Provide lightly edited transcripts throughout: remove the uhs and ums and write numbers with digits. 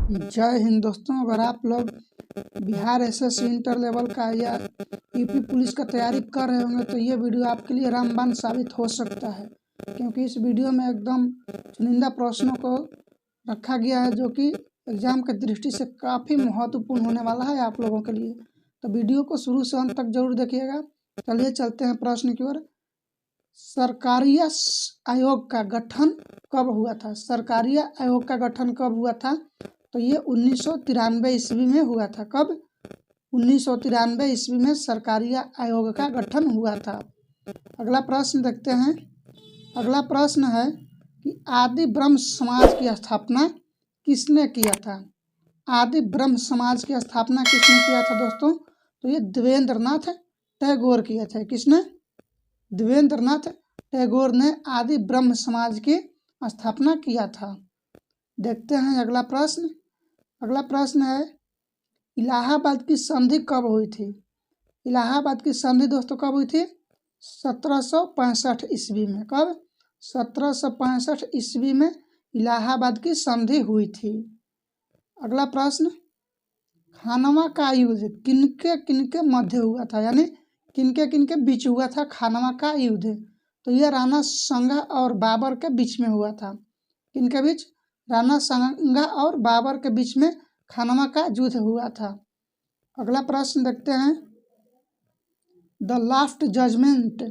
जय हिंद दोस्तों। अगर आप लोग बिहार एसएससी इंटर लेवल का या यूपी पुलिस का तैयारी कर रहे होंगे तो ये वीडियो आपके लिए रामबाण साबित हो सकता है, क्योंकि इस वीडियो में एकदम चुनिंदा प्रश्नों को रखा गया है जो कि एग्जाम की दृष्टि से काफ़ी महत्वपूर्ण होने वाला है आप लोगों के लिए। तो वीडियो को शुरू से अंत तक जरूर देखिएगा। चलिए चलते हैं प्रश्न की ओर। सरकारिया आयोग का गठन कब हुआ था? सरकारिया आयोग का गठन कब हुआ था? तो ये 1993 ईस्वी में हुआ था। कब? 1993 ईस्वी में सरकारिया आयोग का गठन हुआ था। अगला प्रश्न देखते हैं। अगला प्रश्न है कि आदि ब्रह्म समाज की स्थापना किसने किया था? आदि ब्रह्म समाज की स्थापना किसने किया था दोस्तों? तो ये देवेंद्रनाथ टैगोर किए थे। किसने? देवेंद्रनाथ टैगोर ने आदि ब्रह्म समाज की स्थापना किया था। देखते हैं अगला प्रश्न। अगला प्रश्न है इलाहाबाद की संधि कब हुई थी? इलाहाबाद की संधि दोस्तों कब हुई थी? 1765 ईस्वी में। कब? 1765 ईस्वी में इलाहाबाद की संधि हुई थी। अगला प्रश्न, खानवा का युद्ध किनके किनके मध्य हुआ था, यानी किनके किनके बीच हुआ था खानवा का युद्ध? तो यह राणा सांगा और बाबर के बीच में हुआ था। किनके बीच? राणा सांगा और बाबर के बीच में खानवा का युद्ध हुआ था। अगला प्रश्न देखते हैं। द लास्ट जजमेंट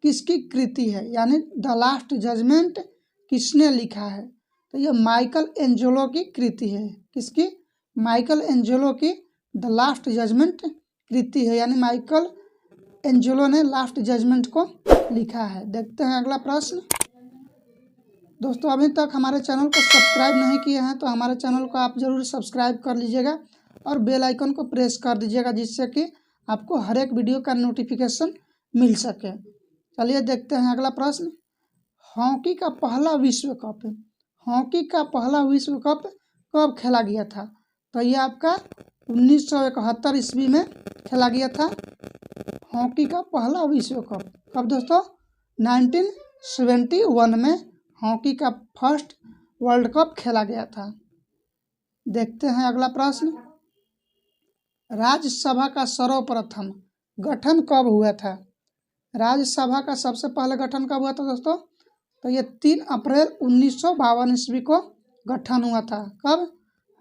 किसकी कृति है, यानी द लास्ट जजमेंट किसने लिखा है? तो यह माइकल एंजेलो की कृति है। किसकी? माइकल एंजेलो की द लास्ट जजमेंट कृति है, यानी माइकल एंजेलो ने लास्ट जजमेंट को लिखा है। देखते हैं अगला प्रश्न। दोस्तों अभी तक हमारे चैनल को सब्सक्राइब नहीं किए हैं तो हमारे चैनल को आप ज़रूर सब्सक्राइब कर लीजिएगा और बेल आइकन को प्रेस कर दीजिएगा, जिससे कि आपको हर एक वीडियो का नोटिफिकेशन मिल सके। चलिए देखते हैं अगला प्रश्न। हॉकी का पहला विश्व कप, हॉकी का पहला विश्व कप कब खेला गया था? तो ये आपका 1971 ईस्वी में खेला गया था हॉकी का पहला विश्व कप। कब दोस्तों? 1971 में हॉकी का फर्स्ट वर्ल्ड कप खेला गया था। देखते हैं अगला प्रश्न। राज्यसभा का सर्वप्रथम गठन कब हुआ था? राज्यसभा का सबसे पहले गठन कब हुआ था दोस्तों? तो ये 3 अप्रैल 1952 ईस्वी को गठन हुआ था। कब?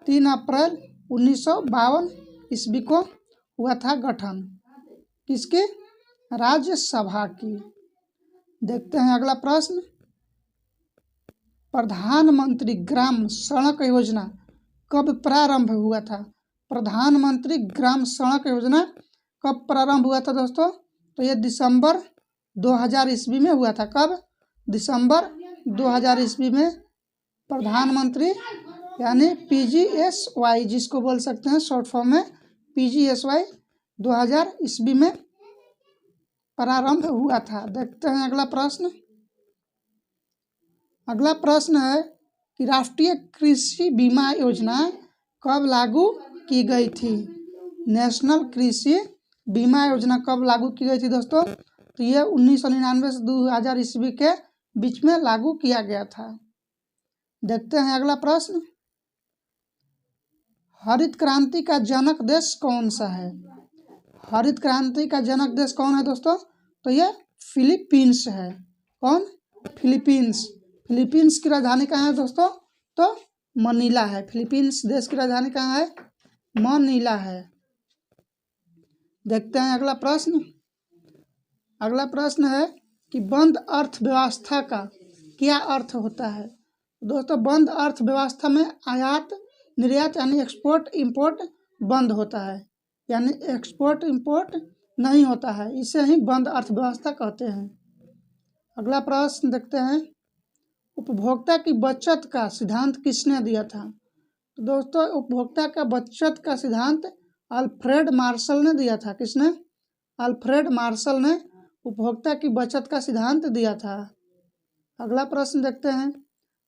3 अप्रैल 1952 ईस्वी को हुआ था गठन। किसकी? राज्यसभा की। देखते हैं अगला प्रश्न। प्रधानमंत्री ग्राम सड़क योजना कब प्रारंभ हुआ था? प्रधानमंत्री ग्राम सड़क योजना कब प्रारंभ हुआ था दोस्तों? तो ये दिसंबर 2000 ईस्वी में हुआ था। कब? दिसंबर 2000 ईस्वी में प्रधानमंत्री यानी PGSY जिसको बोल सकते हैं शॉर्ट फॉर्म में PGSY 2000 ईस्वी में प्रारंभ हुआ था। देखते हैं अगला प्रश्न। अगला प्रश्न है कि राष्ट्रीय कृषि बीमा योजना कब लागू की गई थी? नेशनल कृषि बीमा योजना कब लागू की गई थी दोस्तों? तो ये 1999 से 2000 ईस्वी के बीच में लागू किया गया था। देखते हैं अगला प्रश्न। हरित क्रांति का जनक देश कौन सा है? हरित क्रांति का जनक देश कौन है दोस्तों? तो ये फिलीपींस है। कौन? फिलीपींस। फिलीपींस की राजधानी कहाँ है दोस्तों? तो मनीला है। फिलीपींस देश की राजधानी कहाँ है? मनीला है। देखते हैं अगला प्रश्न। अगला प्रश्न है कि बंद अर्थव्यवस्था का क्या अर्थ होता है? दोस्तों बंद अर्थव्यवस्था में आयात निर्यात यानी एक्सपोर्ट इंपोर्ट बंद होता है, यानी एक्सपोर्ट इंपोर्ट नहीं होता है, इसे ही बंद अर्थव्यवस्था कहते हैं। अगला प्रश्न देखते हैं। उपभोक्ता की बचत का सिद्धांत किसने दिया था? तो दोस्तों उपभोक्ता का बचत का सिद्धांत अल्फ्रेड मार्शल ने दिया था। किसने? अल्फ्रेड मार्शल ने उपभोक्ता की बचत का सिद्धांत दिया था। अगला प्रश्न देखते हैं।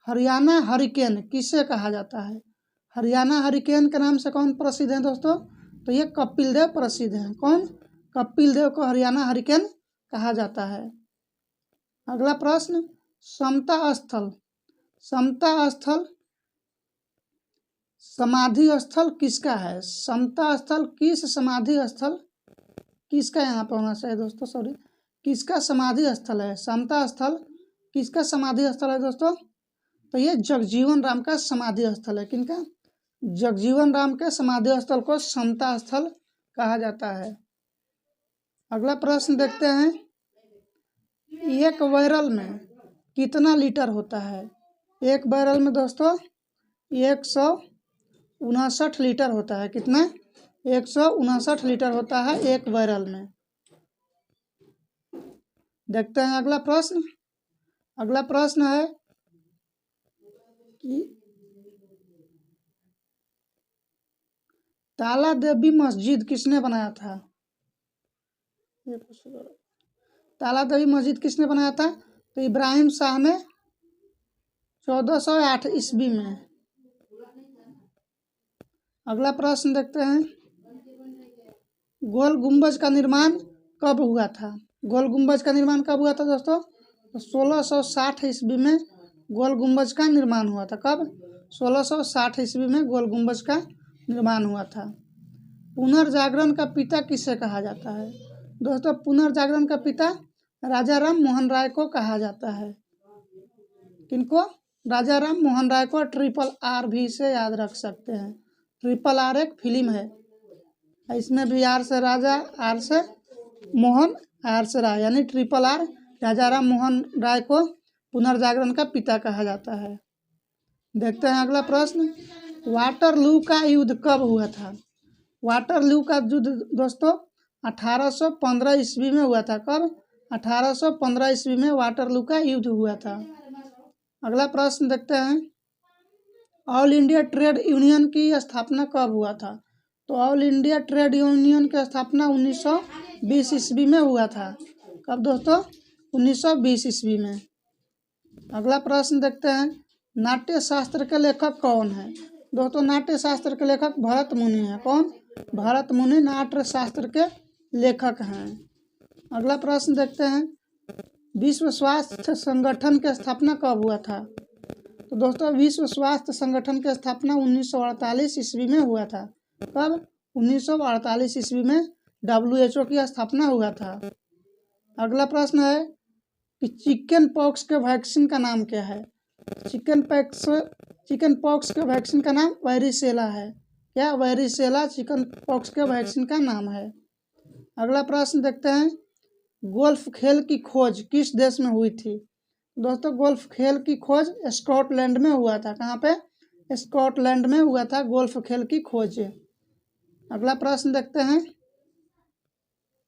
हरियाणा हरिकेन किसे कहा जाता है? हरियाणा हरिकेन के नाम से कौन प्रसिद्ध है दोस्तों? तो ये कपिल देव प्रसिद्ध हैं। कौन? कपिल देव को हरियाणा हरिकेन कहा जाता है। अगला प्रश्न। समता स्थल, समता स्थल समाधि स्थल किसका है? समता स्थल किस समाधि स्थल किसका यहाँ पर होना चाहिए दोस्तों? सॉरी, किसका समाधि स्थल है? समता स्थल किसका समाधि स्थल है दोस्तों? तो ये जगजीवन राम का समाधि स्थल है। किनका? जगजीवन राम के समाधि स्थल को समता स्थल कहा जाता है। अगला प्रश्न देखते हैं, एक बैरल में कितना लीटर होता है? एक बैरल में दोस्तों 159 लीटर होता है। कितना? 159 लीटर होता है एक बैरल में। देखते हैं अगला प्रश्न। अगला प्रश्न है कि ताला देवी मस्जिद किसने बनाया था? ताला देवी मस्जिद किसने बनाया था? तो इब्राहिम शाह ने 1408 ईस्वी में। अगला प्रश्न देखते हैं, गोल गुंबज का निर्माण कब हुआ था? गोल गुंबज का निर्माण कब हुआ था दोस्तों? तो 1660 ईस्वी में गोल गुंबज का निर्माण हुआ था। कब? 1660 ईस्वी में गोल गुंबज का निर्माण हुआ था। पुनर्जागरण का पिता किसे कहा जाता है? दोस्तों पुनर्जागरण का पिता राजा राम मोहन राय को कहा जाता है। किनको? राजा राम मोहन राय को RRR भी से याद रख सकते हैं। RRR एक फिल्म है, इसमें भी R से राजा, R से मोहन, R से राय, यानी RRR राजा राम मोहन राय को पुनर्जागरण का पिता कहा जाता है। देखते हैं अगला प्रश्न, वाटरलू का युद्ध कब हुआ था? वाटरलू का युद्ध दोस्तों 1815 ईस्वी में हुआ था। कब? 1815 ईस्वी में वाटरलू का युद्ध हुआ था। अगला प्रश्न देखते हैं, ऑल इंडिया ट्रेड यूनियन की स्थापना कब हुआ था? तो ऑल इंडिया ट्रेड यूनियन की स्थापना 1920 ईस्वी में हुआ था। कब दोस्तों? 1920 ईस्वी में। अगला प्रश्न देखते हैं, नाट्य शास्त्र के लेखक कौन है? दोस्तों नाट्य शास्त्र के लेखक भरत मुनि हैं। कौन? भरत मुनि नाट्य शास्त्र के लेखक हैं। अगला प्रश्न देखते हैं, विश्व स्वास्थ्य संगठन की स्थापना कब हुआ था? तो दोस्तों विश्व स्वास्थ्य संगठन की स्थापना 1948 ईस्वी में हुआ था। कब? 1948 ईस्वी में WHO की स्थापना हुआ था। अगला प्रश्न है कि चिकन पॉक्स के वैक्सीन का नाम क्या है? चिकन पॉक्स के वैक्सीन का नाम वायरिसेला है। क्या? वायरिसेला चिकन पॉक्स के वैक्सीन का नाम है। अगला प्रश्न देखते हैं, गोल्फ खेल की खोज किस देश में हुई थी? दोस्तों गोल्फ खेल की खोज स्कॉटलैंड में हुआ था। कहाँ पे? स्कॉटलैंड में हुआ था गोल्फ खेल की खोज। अगला प्रश्न देखते हैं,